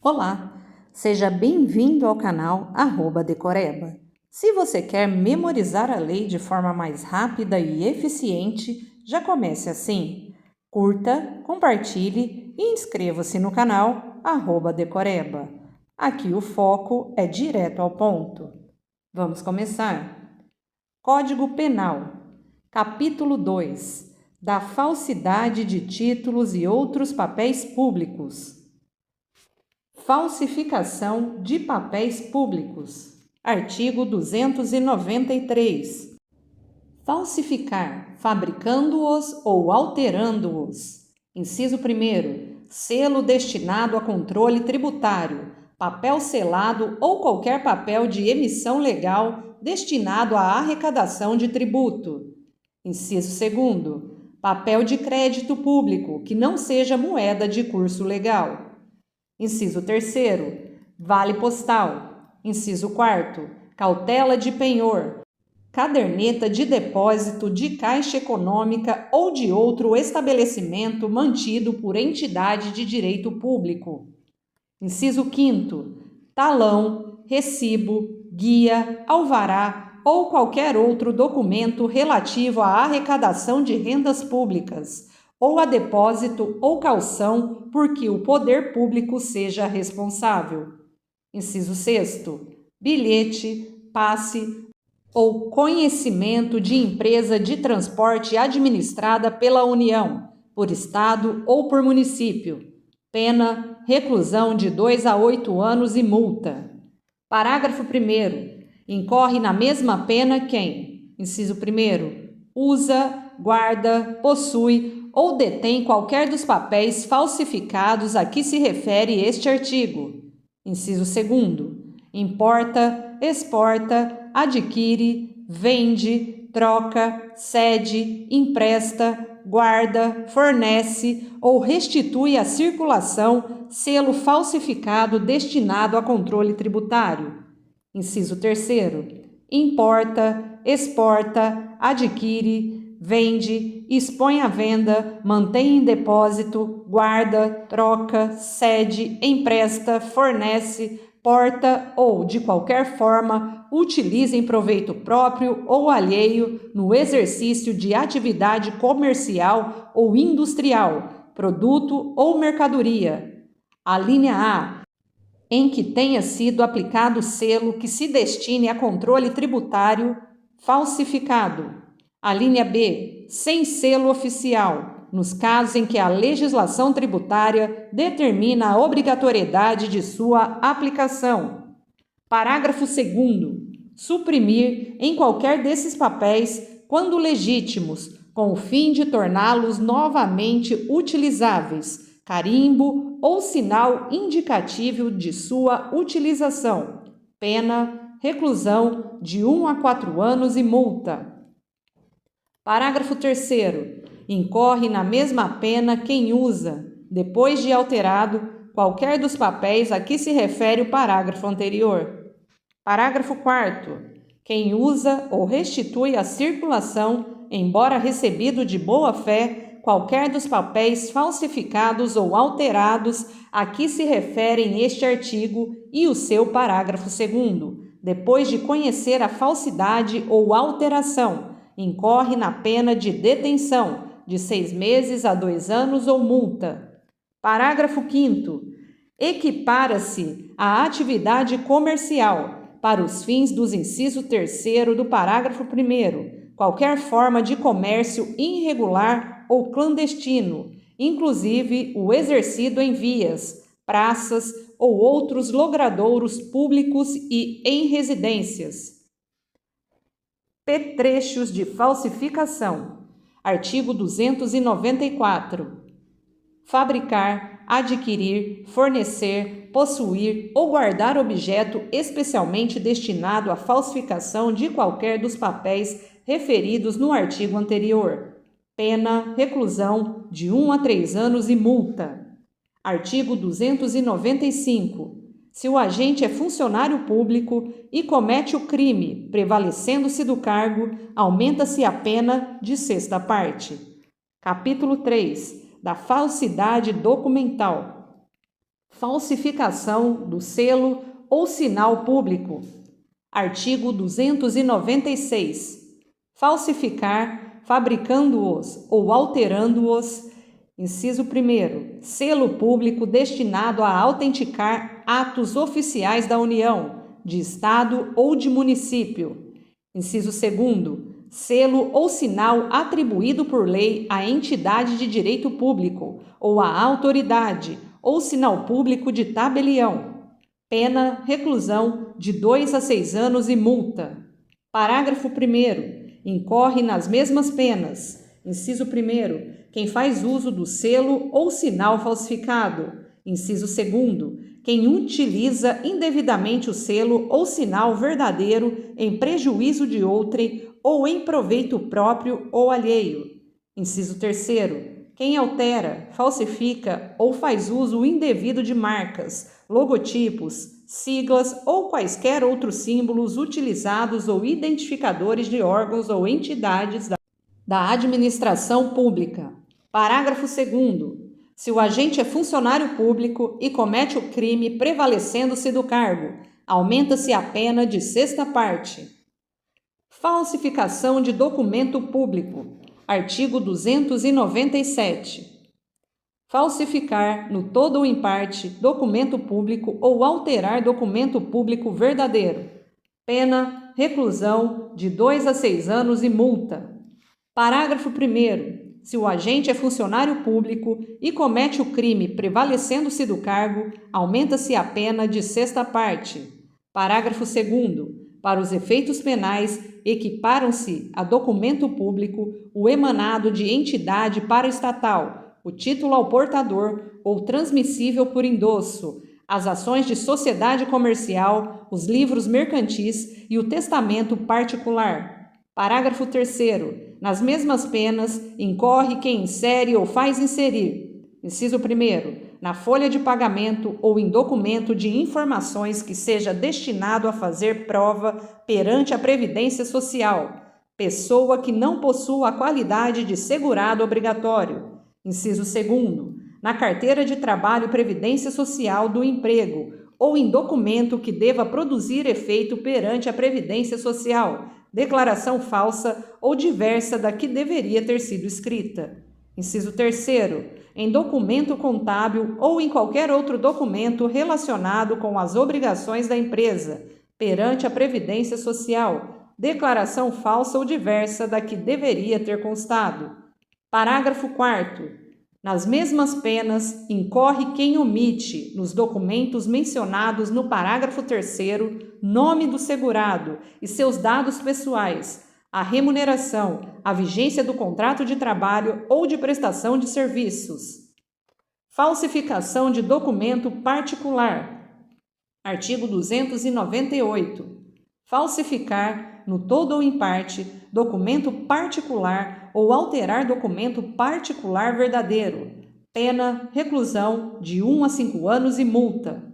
Olá, seja bem-vindo ao canal @decoreba. Se você quer memorizar a lei de forma mais rápida e eficiente, já comece assim. Curta, compartilhe e inscreva-se no canal @decoreba. Aqui o foco é direto ao ponto. Vamos começar. Código Penal, capítulo 2, da falsidade de títulos e outros papéis públicos. Falsificação de papéis públicos. Artigo 293. Falsificar, fabricando-os ou alterando-os. Inciso 1º. Selo destinado a controle tributário, papel selado ou qualquer papel de emissão legal destinado à arrecadação de tributo. Inciso 2º. Papel de crédito público que não seja moeda de curso legal. Inciso 3º, vale postal. Inciso 4º, cautela de penhor, caderneta de depósito de caixa econômica ou de outro estabelecimento mantido por entidade de direito público. Inciso 5º, talão, recibo, guia, alvará ou qualquer outro documento relativo à arrecadação de rendas públicas ou a depósito ou calção por que o poder público seja responsável. Inciso 6º, bilhete, passe ou conhecimento de empresa de transporte administrada pela União, por Estado ou por município. Pena, reclusão de 2 a 8 anos e multa. Parágrafo 1º. Incorre na mesma pena quem, inciso 1º, usa, guarda, possui ou detém qualquer dos papéis falsificados a que se refere este artigo. Inciso 2º. Importa, exporta, adquire, vende, troca, cede, empresta, guarda, fornece ou restitui à circulação selo falsificado destinado a controle tributário. Inciso 3º. Importa, exporta, adquire, vende, expõe à venda, mantém em depósito, guarda, troca, cede, empresta, fornece, porta ou, de qualquer forma, utiliza em proveito próprio ou alheio no exercício de atividade comercial ou industrial, produto ou mercadoria. A linha A, em que tenha sido aplicado selo que se destine a controle tributário falsificado. A linha B, sem selo oficial, nos casos em que a legislação tributária determina a obrigatoriedade de sua aplicação. Parágrafo 2º. Suprimir em qualquer desses papéis, quando legítimos, com o fim de torná-los novamente utilizáveis, carimbo ou sinal indicativo de sua utilização. Pena, reclusão de 1 a 4 anos e multa. Parágrafo 3º. Incorre na mesma pena quem usa, depois de alterado, qualquer dos papéis a que se refere o parágrafo anterior. Parágrafo 4º. Quem usa ou restitui à circulação, embora recebido de boa fé, qualquer dos papéis falsificados ou alterados a que se referem este artigo e o seu parágrafo 2º, depois de conhecer a falsidade ou alteração, incorre na pena de detenção de 6 meses a 2 anos ou multa. Parágrafo 5º. Equipara-se à atividade comercial, para os fins dos inciso 3º do parágrafo 1º, qualquer forma de comércio irregular ou clandestino, inclusive o exercido em vias, praças ou outros logradouros públicos e em residências. Petrechos de falsificação. Artigo 294. Fabricar, adquirir, fornecer, possuir ou guardar objeto especialmente destinado à falsificação de qualquer dos papéis referidos no artigo anterior. Pena, reclusão de 1 a 3 anos e multa. Artigo 295. Se o agente é funcionário público e comete o crime, prevalecendo-se do cargo, aumenta-se a pena de 6ª parte. Capítulo 3. Da falsidade documental. Falsificação do selo ou sinal público. Artigo 296. Falsificar, fabricando-os ou alterando-os. Inciso 1º. Selo público destinado a autenticar atos oficiais da União, de Estado ou de município. Inciso 2º. Selo ou sinal atribuído por lei à entidade de direito público ou à autoridade ou sinal público de tabelião. Pena, reclusão de 2 a 6 anos e multa. Parágrafo 1º. Incorre nas mesmas penas. Inciso 1º. Quem faz uso do selo ou sinal falsificado. Inciso 2º. Quem utiliza indevidamente o selo ou sinal verdadeiro em prejuízo de outrem ou em proveito próprio ou alheio. Inciso 3º. Quem altera, falsifica ou faz uso indevido de marcas, logotipos, siglas ou quaisquer outros símbolos utilizados ou identificadores de órgãos ou entidades da administração pública. Parágrafo 2º. Se o agente é funcionário público e comete o crime prevalecendo-se do cargo, aumenta-se a pena de sexta parte. Falsificação de documento público. Artigo 297. Falsificar, no todo ou em parte, documento público ou alterar documento público verdadeiro. Pena, reclusão de 2 a 6 anos e multa. Parágrafo 1º. Se o agente é funcionário público e comete o crime prevalecendo-se do cargo, aumenta-se a pena de sexta parte. Parágrafo 2º. Para os efeitos penais, equiparam-se a documento público o emanado de entidade paraestatal, o título ao portador ou transmissível por endosso, as ações de sociedade comercial, os livros mercantis e o testamento particular. Parágrafo 3º. Nas mesmas penas, incorre quem insere ou faz inserir. Inciso 1º. Na folha de pagamento ou em documento de informações que seja destinado a fazer prova perante a Previdência Social, pessoa que não possua a qualidade de segurado obrigatório. Inciso 2º. Na carteira de trabalho e Previdência Social do emprego ou em documento que deva produzir efeito perante a Previdência Social, declaração falsa ou diversa da que deveria ter sido escrita. Inciso 3º. Em documento contábil ou em qualquer outro documento relacionado com as obrigações da empresa, perante a Previdência Social, declaração falsa ou diversa da que deveria ter constado. Parágrafo 4º. Nas mesmas penas, incorre quem omite, nos documentos mencionados no parágrafo 3º, nome do segurado e seus dados pessoais, a remuneração, a vigência do contrato de trabalho ou de prestação de serviços. Falsificação de documento particular. Artigo 298. Falsificar, no todo ou em parte, documento particular ou alterar documento particular verdadeiro. Pena, reclusão de 1 a 5 anos e multa.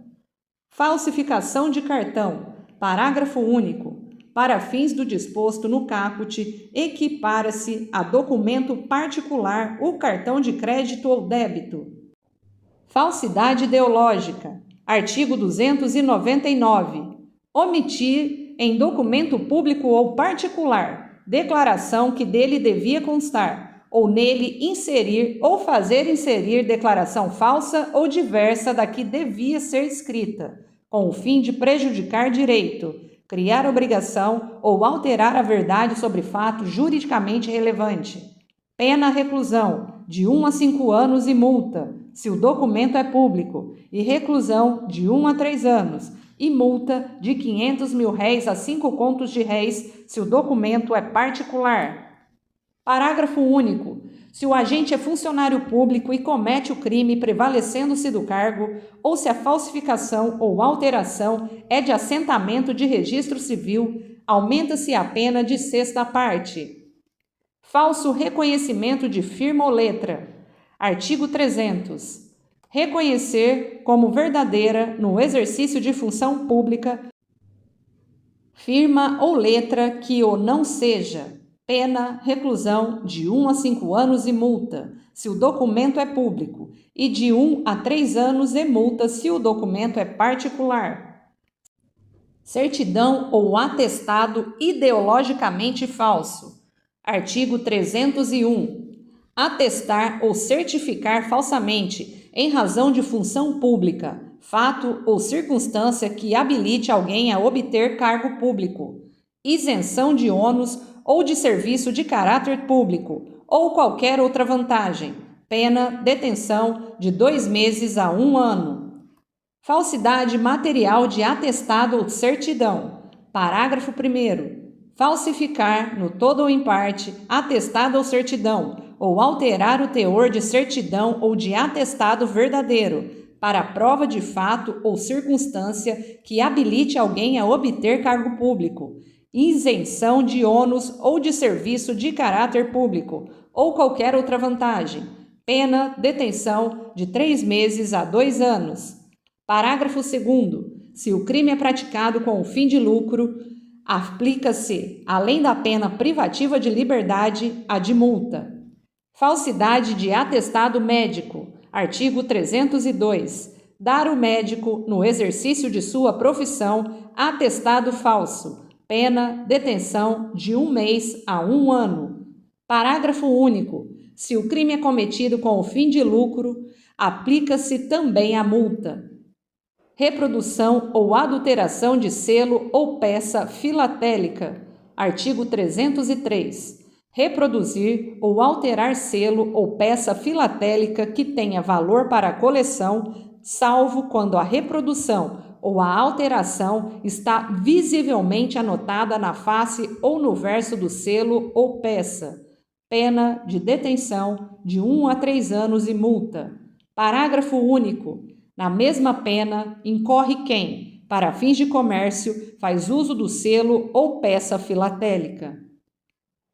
Falsificação de cartão. Parágrafo único. Para fins do disposto no caput, equipara-se a documento particular o cartão de crédito ou débito. Falsidade ideológica. Artigo 299. Omitir, em documento público ou particular, declaração que dele devia constar, ou nele inserir ou fazer inserir declaração falsa ou diversa da que devia ser escrita, com o fim de prejudicar direito, criar obrigação ou alterar a verdade sobre fato juridicamente relevante. Pena reclusão de 1 a 5 anos e multa, se o documento é público, e reclusão de 1 a 3 anos, e multa de 500 mil réis a 5 contos de réis, se o documento é particular. Parágrafo único. Se o agente é funcionário público e comete o crime prevalecendo-se do cargo, ou se a falsificação ou alteração é de assentamento de registro civil, aumenta-se a pena de sexta parte. Falso reconhecimento de firma ou letra. Artigo 300. Reconhecer como verdadeira, no exercício de função pública, firma ou letra que o não seja. Pena, reclusão de 1 a 5 anos e multa, se o documento é público, e de 1 a 3 anos e multa se o documento é particular. Certidão ou atestado ideologicamente falso. Artigo 301. Atestar ou certificar falsamente, em razão de função pública, fato ou circunstância que habilite alguém a obter cargo público, isenção de ônus ou de serviço de caráter público, ou qualquer outra vantagem, pena, detenção de 2 meses a 1 ano. Falsidade material de atestado ou certidão. Parágrafo 1º. Falsificar, no todo ou em parte, atestado ou certidão, ou alterar o teor de certidão ou de atestado verdadeiro, para a prova de fato ou circunstância que habilite alguém a obter cargo público, isenção de ônus ou de serviço de caráter público, ou qualquer outra vantagem, pena, detenção de 3 meses a 2 anos. Parágrafo 2º. Se o crime é praticado com o fim de lucro, aplica-se, além da pena privativa de liberdade, a de multa. Falsidade de atestado médico. Artigo 302. Dar ao médico, no exercício de sua profissão, atestado falso. Pena, detenção de 1 mês a 1 ano. Parágrafo único. Se o crime é cometido com o fim de lucro, aplica-se também a multa. Reprodução ou adulteração de selo ou peça filatélica. Artigo 303. Reproduzir ou alterar selo ou peça filatélica que tenha valor para a coleção, salvo quando a reprodução ou a alteração está visivelmente anotada na face ou no verso do selo ou peça. Pena de detenção de 1 a 3 anos e multa. Parágrafo único. Na mesma pena, incorre quem, para fins de comércio, faz uso do selo ou peça filatélica.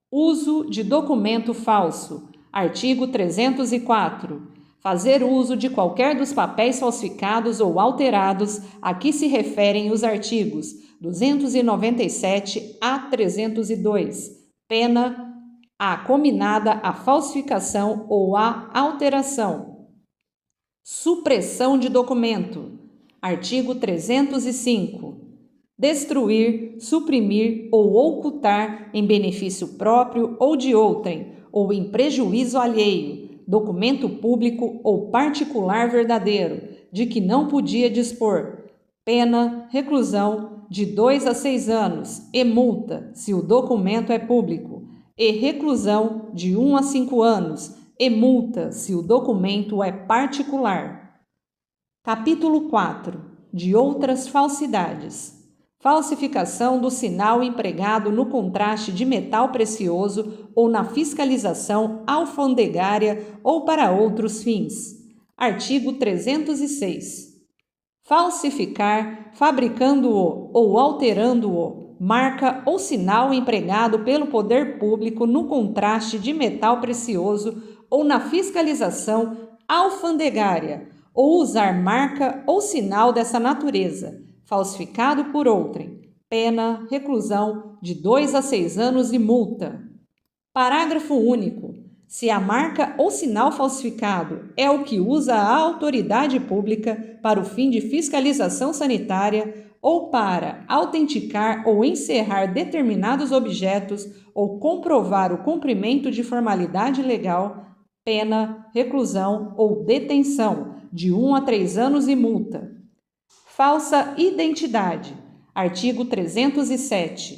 Uso de documento falso. Artigo 304. Fazer uso de qualquer dos papéis falsificados ou alterados a que se referem os artigos 297 a 302. Pena a cominada a falsificação ou a alteração. Supressão de documento. Artigo 305. Destruir, suprimir ou ocultar em benefício próprio ou de outrem, ou em prejuízo alheio, documento público ou particular verdadeiro, de que não podia dispor. Pena, reclusão de 2 a 6 anos e multa, se o documento é público, e reclusão de 1 a 5 anos e multa, se o documento é particular. Capítulo 4. De outras falsidades. Falsificação do sinal empregado no contraste de metal precioso ou na fiscalização alfandegária ou para outros fins. Artigo 306. Falsificar, fabricando-o ou alterando-o, marca ou sinal empregado pelo poder público no contraste de metal precioso ou na fiscalização alfandegária, ou usar marca ou sinal dessa natureza, falsificado por outrem, pena, reclusão de 2 a 6 anos e multa. Parágrafo único. Se a marca ou sinal falsificado é o que usa a autoridade pública para o fim de fiscalização sanitária ou para autenticar ou encerrar determinados objetos ou comprovar o cumprimento de formalidade legal, pena, reclusão ou detenção de 1 a 3 anos e multa. Falsa identidade. Artigo 307.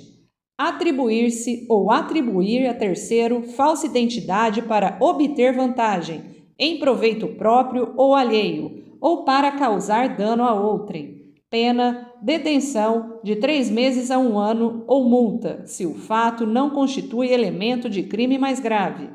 Atribuir-se ou atribuir a terceiro falsa identidade para obter vantagem, em proveito próprio ou alheio, ou para causar dano a outrem. Pena, detenção de 3 meses a 1 ano ou multa, se o fato não constitui elemento de crime mais grave.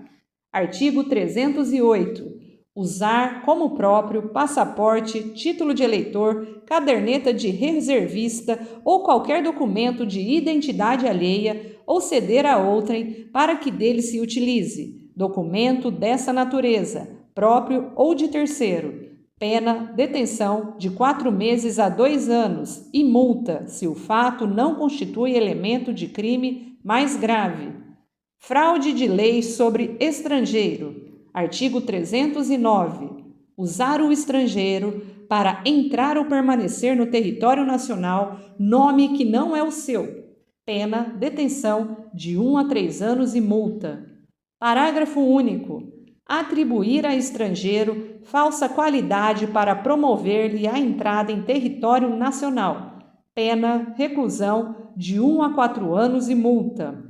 Artigo 308. Usar como próprio passaporte, título de eleitor, caderneta de reservista ou qualquer documento de identidade alheia ou ceder a outrem para que dele se utilize, documento dessa natureza, próprio ou de terceiro. Pena, detenção de 4 meses a 2 anos e multa, se o fato não constitui elemento de crime mais grave. Fraude de lei sobre estrangeiro. Artigo 309. Usar o estrangeiro para entrar ou permanecer no território nacional nome que não é o seu. Pena, detenção de 1 a 3 anos e multa. Parágrafo único. Atribuir a estrangeiro falsa qualidade para promover-lhe a entrada em território nacional. Pena, reclusão de 1 a 4 anos e multa.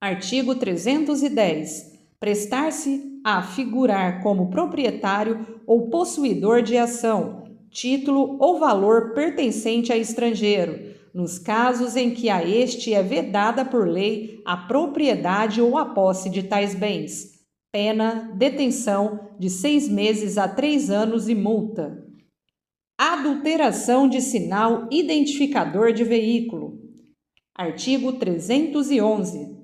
Artigo 310. Prestar-se a figurar como proprietário ou possuidor de ação, título ou valor pertencente a estrangeiro, nos casos em que a este é vedada por lei a propriedade ou a posse de tais bens. Pena, detenção de 6 meses a 3 anos e multa. Adulteração de sinal identificador de veículo. Artigo 311.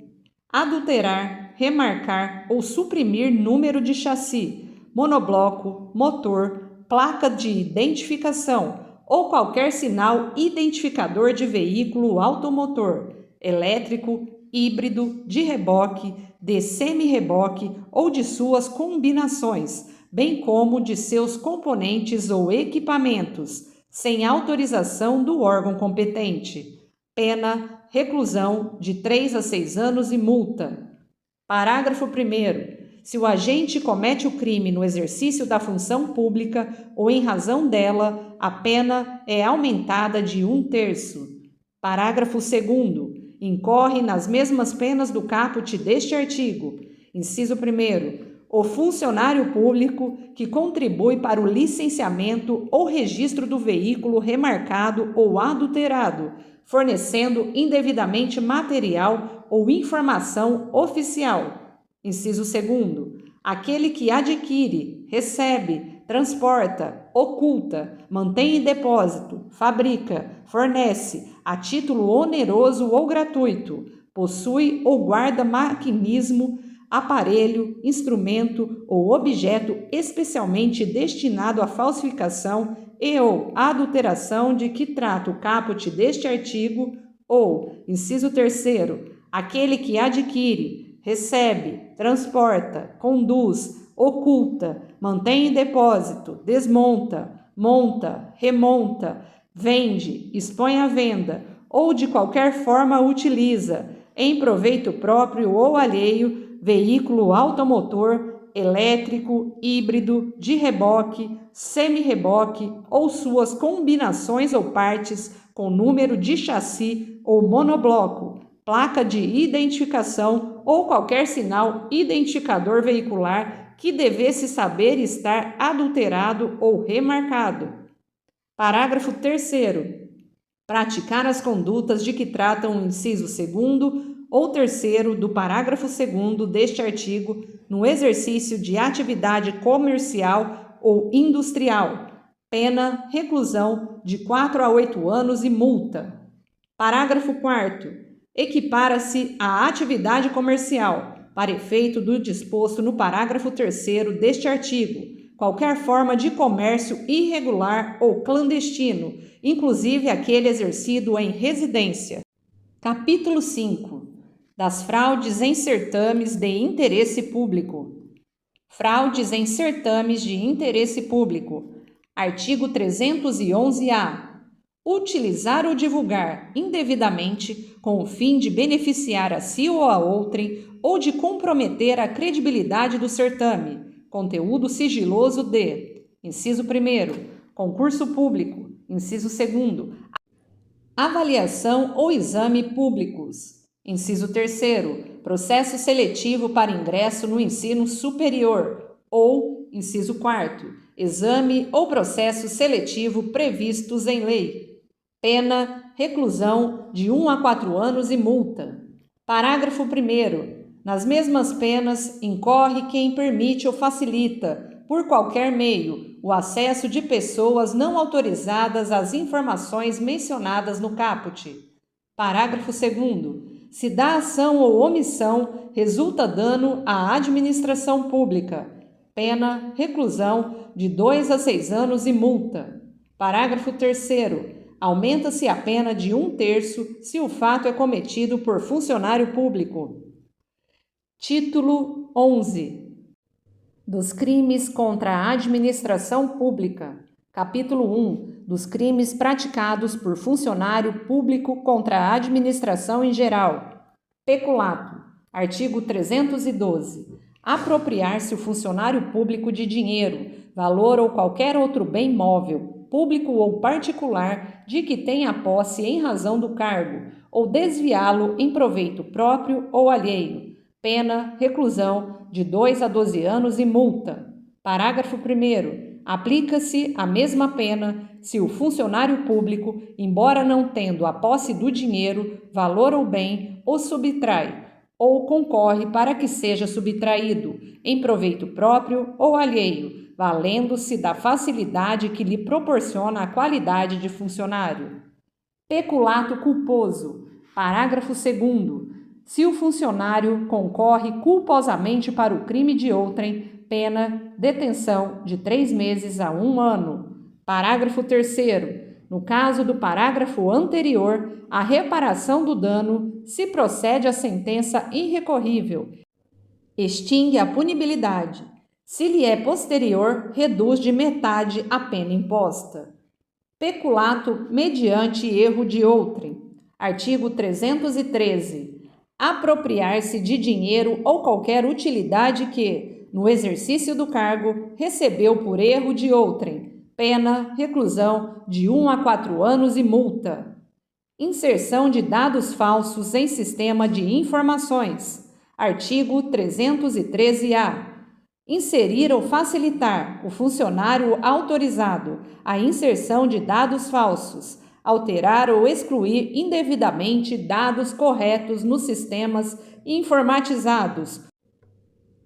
Adulterar, remarcar ou suprimir número de chassi, monobloco, motor, placa de identificação ou qualquer sinal identificador de veículo automotor, elétrico, híbrido, de reboque, de semi-reboque ou de suas combinações, bem como de seus componentes ou equipamentos, sem autorização do órgão competente. Pena, reclusão de 3 a 6 anos e multa. Parágrafo 1º. Se o agente comete o crime no exercício da função pública ou em razão dela, a pena é aumentada de 1/3. Parágrafo 2º. Incorre nas mesmas penas do caput deste artigo. Inciso 1º. O funcionário público que contribui para o licenciamento ou registro do veículo remarcado ou adulterado, fornecendo indevidamente material ou informação oficial. Inciso 2º. Aquele que adquire, recebe, transporta, oculta, mantém em depósito, fabrica, fornece, a título oneroso ou gratuito, possui ou guarda maquinismo, aparelho, instrumento ou objeto especialmente destinado à falsificação e ou adulteração de que trata o caput deste artigo, ou, inciso 3º, aquele que adquire, recebe, transporta, conduz, oculta, mantém em depósito, desmonta, monta, remonta, vende, expõe à venda, ou de qualquer forma utiliza, em proveito próprio ou alheio, veículo automotor, elétrico, híbrido, de reboque, semi-reboque ou suas combinações ou partes com número de chassi ou monobloco, placa de identificação ou qualquer sinal identificador veicular que devesse saber estar adulterado ou remarcado. Parágrafo 3º. Praticar as condutas de que tratam o inciso 2º ou 3º do parágrafo 2º deste artigo no exercício de atividade comercial ou industrial. Pena, reclusão de 4 a 8 anos e multa. Parágrafo 4º. Equipara-se à atividade comercial, para efeito do disposto no parágrafo 3º deste artigo, qualquer forma de comércio irregular ou clandestino, inclusive aquele exercido em residência. Capítulo 5. Das fraudes em certames de interesse público. Fraudes em certames de interesse público. Artigo 311-A. Utilizar ou divulgar indevidamente com o fim de beneficiar a si ou a outrem ou de comprometer a credibilidade do certame. Conteúdo sigiloso de: inciso 1º, concurso público. Inciso 2º, avaliação ou exame públicos. Inciso 3º, processo seletivo para ingresso no ensino superior. Ou, inciso 4º, exame ou processo seletivo previstos em lei. Pena, reclusão de 1 a 4 anos e multa. Parágrafo 1º. Nas mesmas penas, incorre quem permite ou facilita, por qualquer meio, o acesso de pessoas não autorizadas às informações mencionadas no caput. Parágrafo 2º. Se da ação ou omissão resulta dano à administração pública. Pena, reclusão de 2 a 6 anos e multa. Parágrafo 3º. Aumenta-se a pena de 1/3 se o fato é cometido por funcionário público. Título 11. Dos crimes contra a administração pública. Capítulo 1. Dos crimes praticados por funcionário público contra a administração em geral. Peculato. Artigo 312. Apropriar-se o funcionário público de dinheiro, valor ou qualquer outro bem móvel, público ou particular, de que tenha posse em razão do cargo, ou desviá-lo em proveito próprio ou alheio. Pena, reclusão, de 2 a 12 anos e multa. Parágrafo 1º. Aplica-se a mesma pena se o funcionário público, embora não tendo a posse do dinheiro, valor ou bem, o subtrai, ou concorre para que seja subtraído, em proveito próprio ou alheio, valendo-se da facilidade que lhe proporciona a qualidade de funcionário. Peculato culposo. Parágrafo 2º. Se o funcionário concorre culposamente para o crime de outrem, pena, detenção de 3 meses a 1 ano. Parágrafo 3º. No caso do parágrafo anterior, a reparação do dano, se procede a sentença irrecorrível, extingue a punibilidade. Se lhe é posterior, reduz de metade a pena imposta. Peculato mediante erro de outrem. Artigo 313. Apropriar-se de dinheiro ou qualquer utilidade que, no exercício do cargo, recebeu por erro de outrem. Pena, reclusão de 1 a 4 anos e multa. Inserção de dados falsos em sistema de informações. Artigo 313-A. Inserir ou facilitar o funcionário autorizado a inserção de dados falsos, alterar ou excluir indevidamente dados corretos nos sistemas informatizados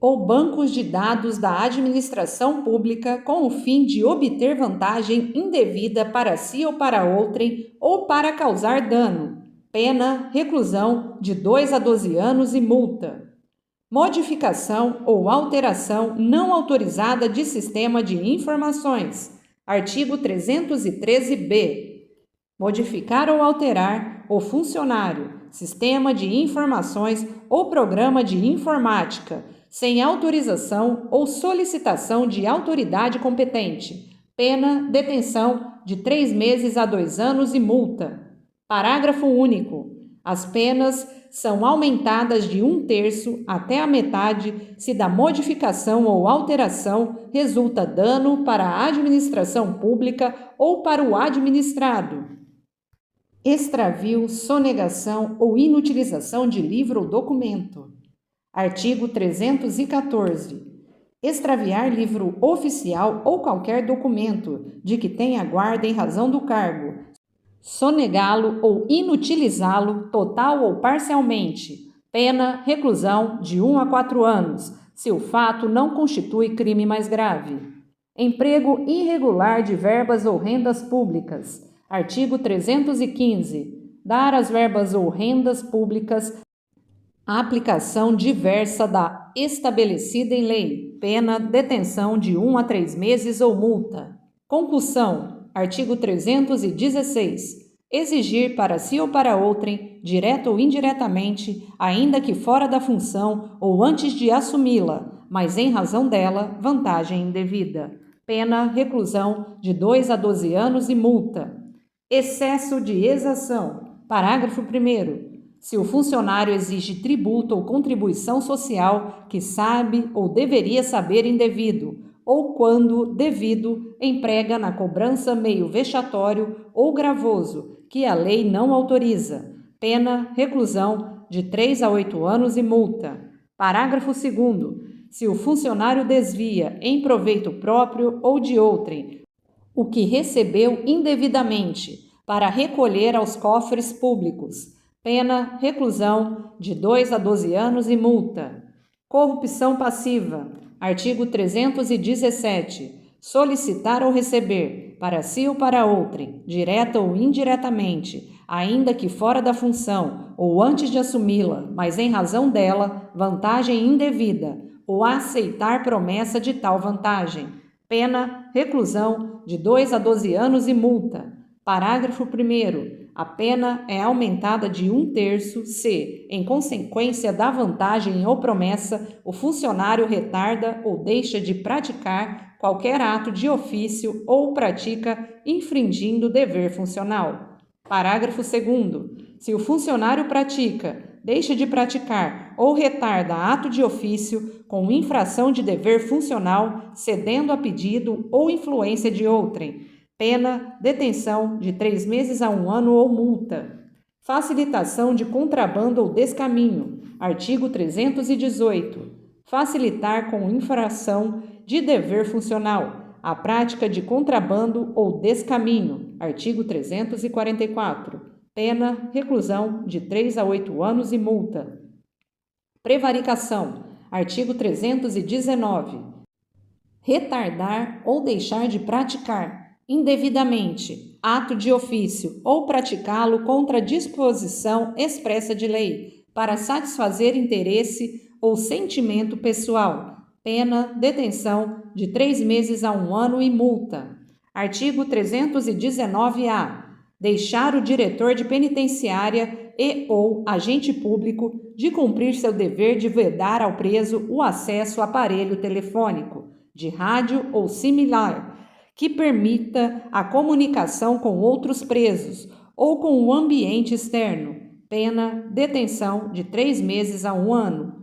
ou bancos de dados da administração pública com o fim de obter vantagem indevida para si ou para outrem ou para causar dano. Pena, reclusão de 2 a 12 anos e multa. Modificação ou alteração não autorizada de sistema de informações. Artigo 313-B. Modificar ou alterar o funcionário, sistema de informações ou programa de informática, sem autorização ou solicitação de autoridade competente. Pena, detenção de 3 meses a 2 anos e multa. Parágrafo único. As penas são aumentadas de 1/3 até a metade se da modificação ou alteração resulta dano para a administração pública ou para o administrado. Extravio, sonegação ou inutilização de livro ou documento. Artigo 314. Extraviar livro oficial ou qualquer documento de que tenha guarda em razão do cargo, sonegá-lo ou inutilizá-lo total ou parcialmente. Pena, reclusão de 1 a 4 anos, se o fato não constitui crime mais grave. Emprego irregular de verbas ou rendas públicas. Artigo 315. Dar às verbas ou rendas públicas a aplicação diversa da estabelecida em lei. Pena, detenção de 1 a 3 meses ou multa. Concussão. Artigo 316. Exigir para si ou para outrem, direto ou indiretamente, ainda que fora da função ou antes de assumi-la, mas em razão dela, vantagem indevida. Pena, reclusão de 2 a 12 anos e multa. Excesso de exação. Parágrafo 1º. Se o funcionário exige tributo ou contribuição social que sabe ou deveria saber indevido, ou quando devido, emprega na cobrança meio vexatório ou gravoso, que a lei não autoriza. Pena, reclusão de 3 a 8 anos e multa. Parágrafo 2º. Se o funcionário desvia, em proveito próprio ou de outrem, o que recebeu indevidamente, para recolher aos cofres públicos. Pena, reclusão de 2 a 12 anos e multa. Corrupção passiva. Artigo 317. Solicitar ou receber, para si ou para outrem, direta ou indiretamente, ainda que fora da função, ou antes de assumi-la, mas em razão dela, vantagem indevida, ou aceitar promessa de tal vantagem. Pena, reclusão de 2 a 12 anos e multa. Parágrafo 1º. A pena é aumentada de 1/3 se, em consequência da vantagem ou promessa, o funcionário retarda ou deixa de praticar qualquer ato de ofício ou pratica infringindo o dever funcional. Parágrafo 2º. Se o funcionário pratica, deixa de praticar ou retarda ato de ofício com infração de dever funcional, cedendo a pedido ou influência de outrem, pena, detenção de 3 meses a 1 ano ou multa. Facilitação de contrabando ou descaminho. Artigo 318. Facilitar com infração de dever funcional a prática de contrabando ou descaminho. Artigo 344. Pena, reclusão de 3 a 8 anos e multa. Prevaricação. Artigo 319. Retardar ou deixar de praticar indevidamente ato de ofício ou praticá-lo contra disposição expressa de lei para satisfazer interesse ou sentimento pessoal. Pena, detenção de 3 meses a 1 ano e multa. Artigo 319-A. Deixar o diretor de penitenciária e ou agente público de cumprir seu dever de vedar ao preso o acesso a aparelho telefônico, de rádio ou similar, que permita a comunicação com outros presos ou com o ambiente externo. Pena, detenção de 3 meses a 1 ano.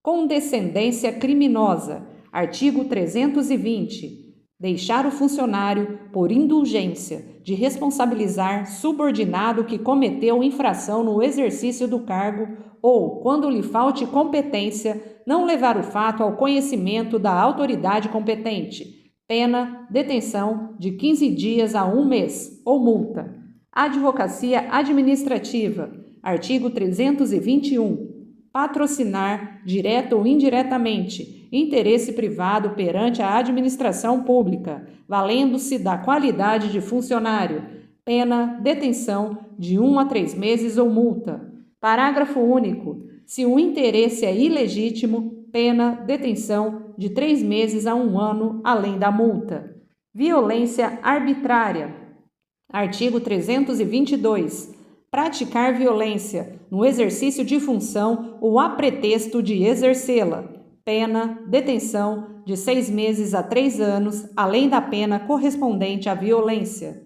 Condescendência criminosa. Artigo 320. Deixar o funcionário, por indulgência, de responsabilizar subordinado que cometeu infração no exercício do cargo ou, quando lhe falte competência, não levar o fato ao conhecimento da autoridade competente. Pena, detenção de 15 dias a 1 mês ou multa. Advocacia administrativa. Artigo 321. Patrocinar, direto ou indiretamente, interesse privado perante a administração pública, valendo-se da qualidade de funcionário. Pena, detenção de 1 a 3 meses ou multa. Parágrafo único. Se o interesse é ilegítimo, pena, detenção de 3 meses a 1 ano, além da multa. Violência arbitrária. Artigo 322. Praticar violência no exercício de função ou a pretexto de exercê-la. Pena, detenção de 6 meses a 3 anos, além da pena correspondente à violência.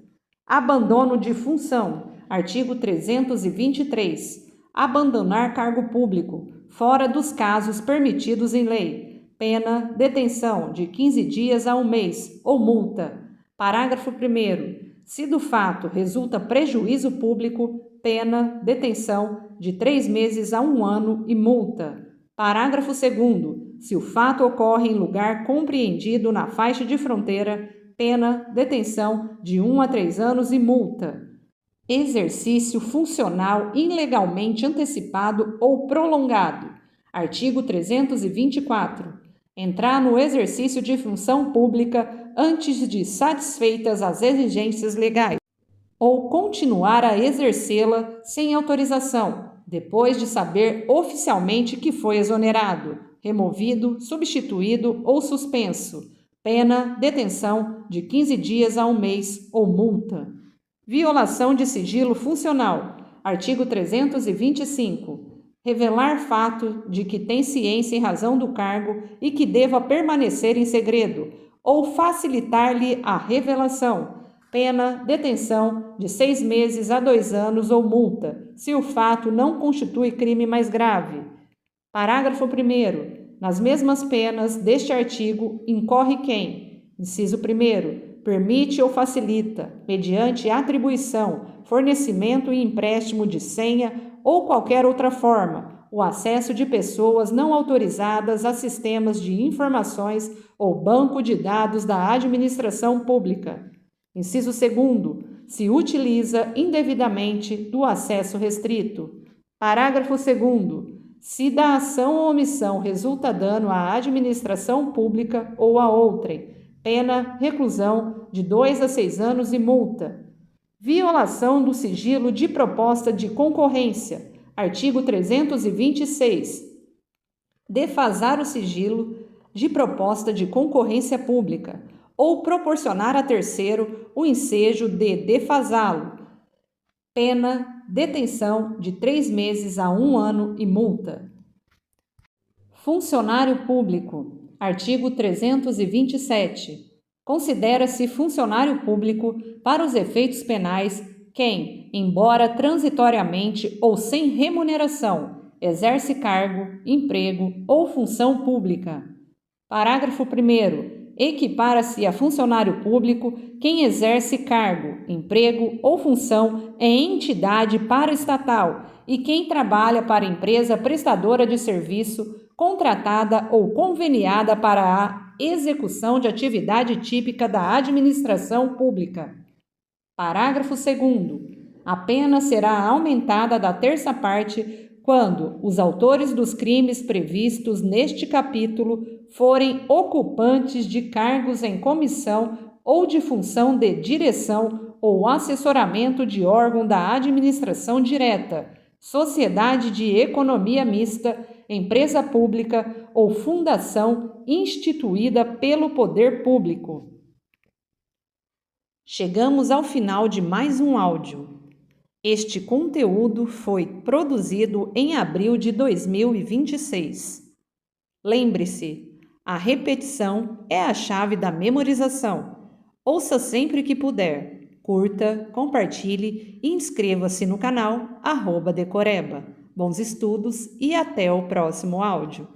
Abandono de função. Artigo 323. Abandonar cargo público, fora dos casos permitidos em lei. Pena, detenção de 15 dias a 1 mês ou multa. Parágrafo 1º. Se do fato resulta prejuízo público, pena, detenção de 3 meses a 1 ano e multa. Parágrafo 2º. Se o fato ocorre em lugar compreendido na faixa de fronteira, pena, detenção de 1 a 3 anos e multa. Exercício funcional ilegalmente antecipado ou prolongado. Artigo 324. Entrar no exercício de função pública antes de satisfeitas as exigências legais, ou continuar a exercê-la sem autorização, depois de saber oficialmente que foi exonerado, removido, substituído ou suspenso. Pena, detenção de 15 dias a 1 mês ou multa. Violação de sigilo funcional. Artigo 325. Revelar fato de que tem ciência em razão do cargo e que deva permanecer em segredo, ou facilitar-lhe a revelação. Pena, detenção de 6 meses a 2 anos ou multa, se o fato não constitui crime mais grave. Parágrafo 1º. Nas mesmas penas deste artigo, incorre quem, inciso 1º, permite ou facilita, mediante atribuição, fornecimento e empréstimo de senha ou qualquer outra forma, o acesso de pessoas não autorizadas a sistemas de informações ou banco de dados da administração pública. Inciso 2º. Se utiliza indevidamente do acesso restrito. Parágrafo 2º. Se da ação ou omissão resulta dano à administração pública ou a outrem, pena, reclusão de 2 a 6 anos e multa. Violação do sigilo de proposta de concorrência. Artigo 326. Defasar o sigilo de proposta de concorrência pública ou proporcionar a terceiro o ensejo de defasá-lo. Pena, detenção de 3 meses a 1 ano e multa. Funcionário público. Artigo 327. Considera-se funcionário público, para os efeitos penais, quem, embora transitoriamente ou sem remuneração, exerce cargo, emprego ou função pública. Parágrafo 1º. Equipara-se a funcionário público quem exerce cargo, emprego ou função em entidade paraestatal e quem trabalha para empresa prestadora de serviço, contratada ou conveniada para a execução de atividade típica da administração pública. Parágrafo 2º. A pena será aumentada da terça parte quando os autores dos crimes previstos neste capítulo forem ocupantes de cargos em comissão ou de função de direção ou assessoramento de órgão da administração direta, sociedade de economia mista, empresa pública ou fundação instituída pelo poder público. Chegamos ao final de mais um áudio. Este conteúdo foi produzido em abril de 2026. Lembre-se, a repetição é a chave da memorização. Ouça sempre que puder, curta, compartilhe e inscreva-se no canal @Decoreba. Bons estudos e até o próximo áudio.